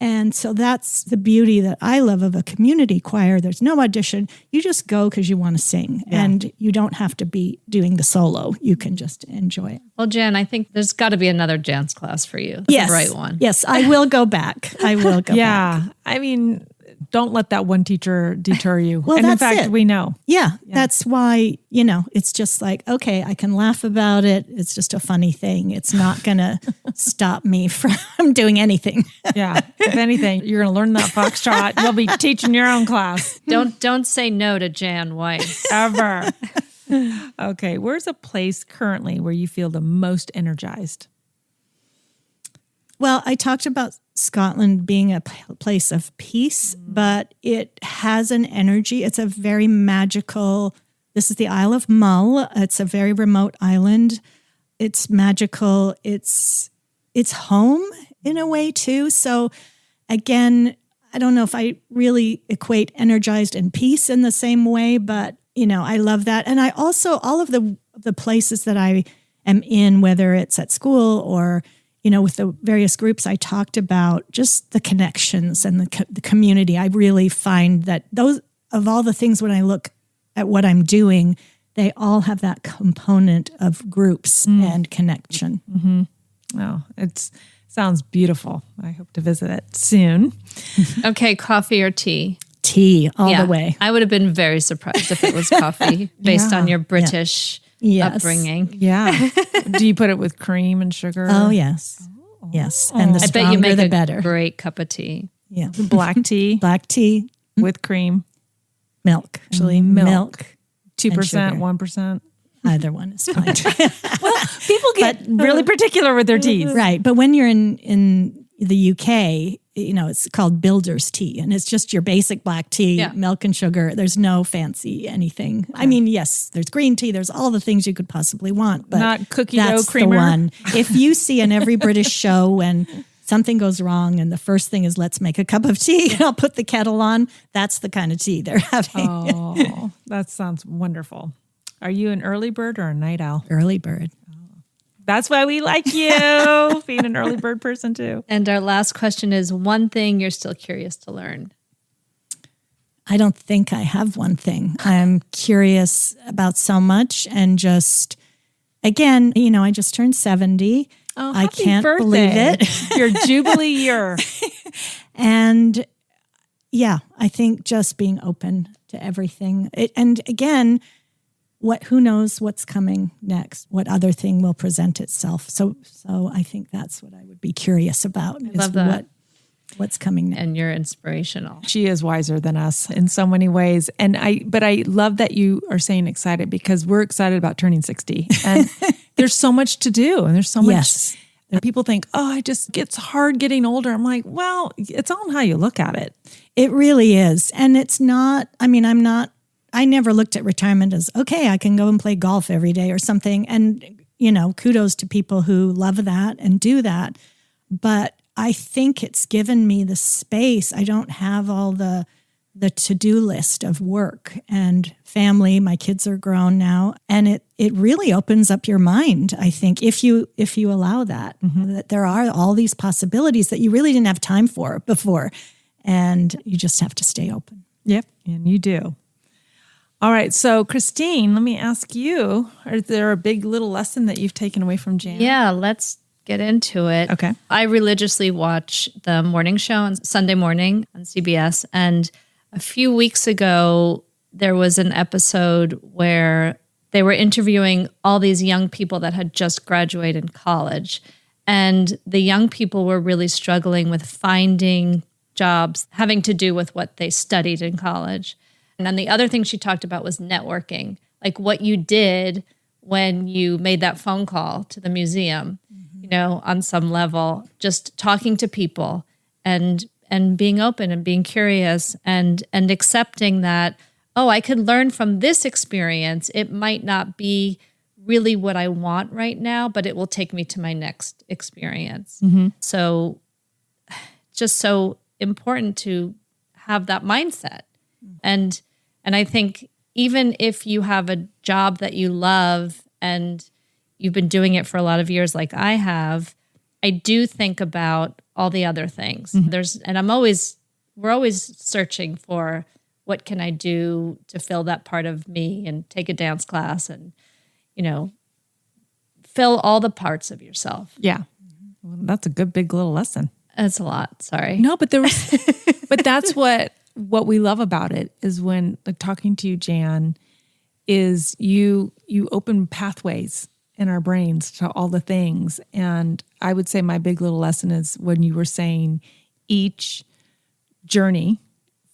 And so that's the beauty that I love of a community choir. There's no audition. You just go because you want to sing, and you don't have to be doing the solo. You can just enjoy it. Well, Jan, I think there's got to be another dance class for you. That's the right one. Yes, I will go back. I will go back. Yeah. I mean, don't let that one teacher deter you. Well, and that's in fact, it. we know. Yeah, that's why, it's just like, okay, I can laugh about it. It's just a funny thing. It's not going to stop me from doing anything. Yeah. If anything, you're going to learn that foxtrot. You'll be teaching your own class. Don't say no to Jan Weiss. Ever. Okay. Where's a place currently where you feel the most energized? Well, I talked about Scotland being a place of peace, but it has an energy. It's a very magical, this is the Isle of Mull. It's a very remote island. It's magical. It's home in a way too. So again, I don't know if I really equate energized and peace in the same way, but I love that. And I also, all of the places that I am in, whether it's at school or with the various groups I talked about, just the connections and the community, I really find that those, of all the things when I look at what I'm doing, they all have that component of groups and connection. Mm-hmm. Oh, it sounds beautiful. I hope to visit it soon. Okay, coffee or tea? Tea all the way. I would have been very surprised if it was coffee based on your British upbringing. Yeah. Do you put it with cream and sugar? Oh, yes. Yes. And the I bet you stronger, make the a better. great cup of tea. Yeah. Black tea Black tea. with cream. Milk. Actually, milk. 2%, and sugar. 1%. Either one is fine. People get really particular with their teas. Right. But when you're in the UK, it's called builder's tea, and it's just your basic black tea, milk and sugar. There's no fancy anything. I mean, yes, there's green tea. There's all the things you could possibly want, but not cookie dough that's creamer. The one. If you see in every British show when something goes wrong and the first thing is let's make a cup of tea, and I'll put the kettle on, that's the kind of tea they're having. Oh, that sounds wonderful. Are you an early bird or a night owl? Early bird. That's why we like you, being an early bird person too. And our last question is one thing you're still curious to learn. I don't think I have one thing. I'm curious about so much, and just, again, I just turned 70. Oh, I can't believe it. Your Jubilee year. And I think just being open to everything. And again, who knows what's coming next? What other thing will present itself? So I think that's what I would be curious about. I love that. What's coming next? And you're inspirational. She is wiser than us in so many ways. But I love that you are saying excited, because we're excited about turning 60. And there's so much to do. And there's so much. Yes. And people think, it's hard getting older. I'm like, well, it's all in how you look at it. It really is. And it's not, I never looked at retirement as, okay, I can go and play golf every day or something. And, kudos to people who love that and do that. But I think it's given me the space. I don't have all the to-do list of work and family. My kids are grown now. And it really opens up your mind, I think, if you allow that, that there are all these possibilities that you really didn't have time for before. And you just have to stay open. Yep. And you do. All right. So, Kristine, let me ask you, is there a big little lesson that you've taken away from Jan? Yeah, let's get into it. Okay. I religiously watch the morning show on Sunday morning on CBS. And a few weeks ago, there was an episode where they were interviewing all these young people that had just graduated college. And the young people were really struggling with finding jobs having to do with what they studied in college. And then the other thing she talked about was networking, like what you did when you made that phone call to the museum, on some level, just talking to people and being open and being curious and accepting that, oh, I could learn from this experience. It might not be really what I want right now, but it will take me to my next experience. So just so important to have that mindset. And I think even if you have a job that you love and you've been doing it for a lot of years like I have, I do think about all the other things. We're always searching for what can I do to fill that part of me and take a dance class and, fill all the parts of yourself. Yeah. Well, that's a good big little lesson. That's a lot. Sorry. No, but but that's what we love about it is when talking to you, Jan, is you open pathways in our brains to all the things. And I would say my big little lesson is when you were saying each journey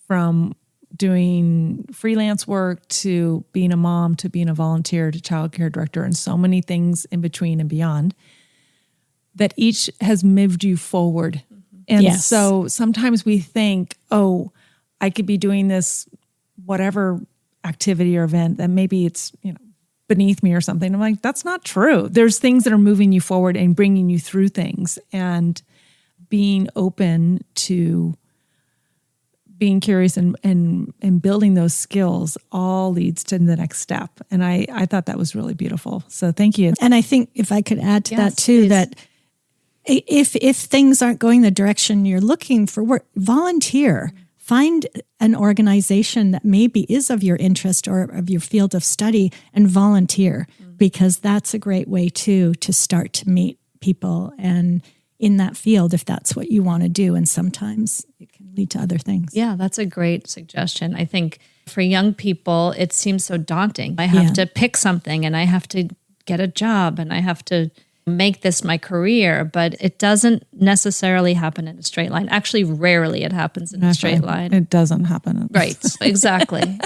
from doing freelance work to being a mom, to being a volunteer, to childcare director, and so many things in between and beyond, that each has moved you forward. And so sometimes we think, oh, I could be doing this, whatever activity or event, that maybe it's, beneath me or something. I'm like, that's not true. There's things that are moving you forward and bringing you through things, and being open to being curious and building those skills all leads to the next step. And I thought that was really beautiful. So thank you. And I think if I could add to that too, please. that if things aren't going the direction you're looking for, work, volunteer. Find an organization that maybe is of your interest or of your field of study and volunteer, because that's a great way too to start to meet people and in that field if that's what you want to do. And sometimes it can lead to other things. Yeah, that's a great suggestion. I think for young people, it seems so daunting. I have to pick something and I have to get a job and I have to make this my career, but it doesn't necessarily happen in a straight line. Actually, rarely it happens in a straight line. It doesn't happen. Right. Exactly.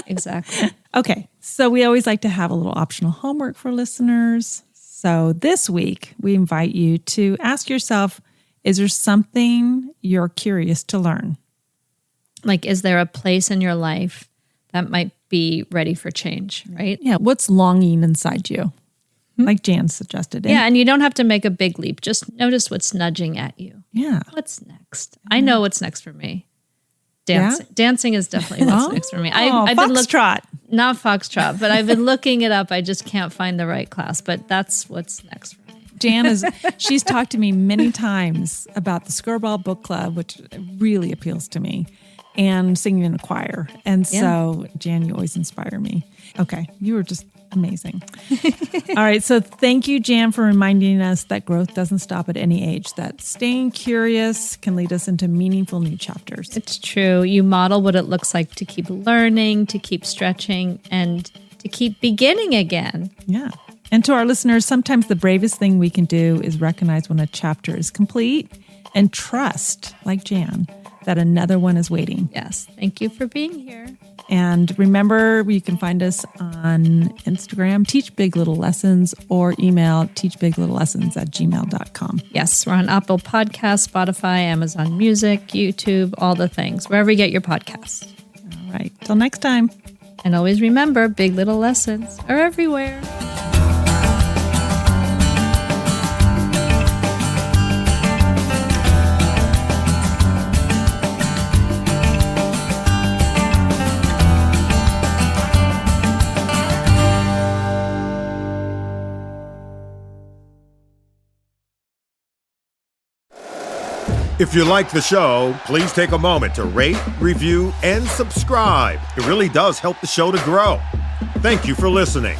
Okay. So we always like to have a little optional homework for listeners. So this week, we invite you to ask yourself, is there something you're curious to learn? Like, is there a place in your life that might be ready for change, right? Yeah. What's longing inside you? Like Jan suggested. Yeah, and you don't have to make a big leap. Just notice what's nudging at you. Yeah. What's next? I know what's next for me. Dancing. Yeah? Dancing is definitely what's next for me. I've been foxtrot. Not foxtrot, but I've been looking it up. I just can't find the right class, but that's what's next for me. Jan she's talked to me many times about the Skirball Book Club, which really appeals to me, and singing in a choir. And so, Jan, you always inspire me. Okay, you were just amazing. All right, so thank you, Jan, for reminding us that growth doesn't stop at any age, that staying curious can lead us into meaningful new chapters. It's true. You model what it looks like to keep learning, to keep stretching, and to keep beginning again. Yeah. And to our listeners, sometimes the bravest thing we can do is recognize when a chapter is complete and trust, like Jan, that another one is waiting. Yes. Thank you for being here. And remember, you can find us on Instagram, Teach Big Little Lessons, or email teachbiglittlelessons@gmail.com. Yes, we're on Apple Podcasts, Spotify, Amazon Music, YouTube, all the things, wherever you get your podcasts. All right. Till next time. And always remember, big little lessons are everywhere. If you like the show, please take a moment to rate, review, and subscribe. It really does help the show to grow. Thank you for listening.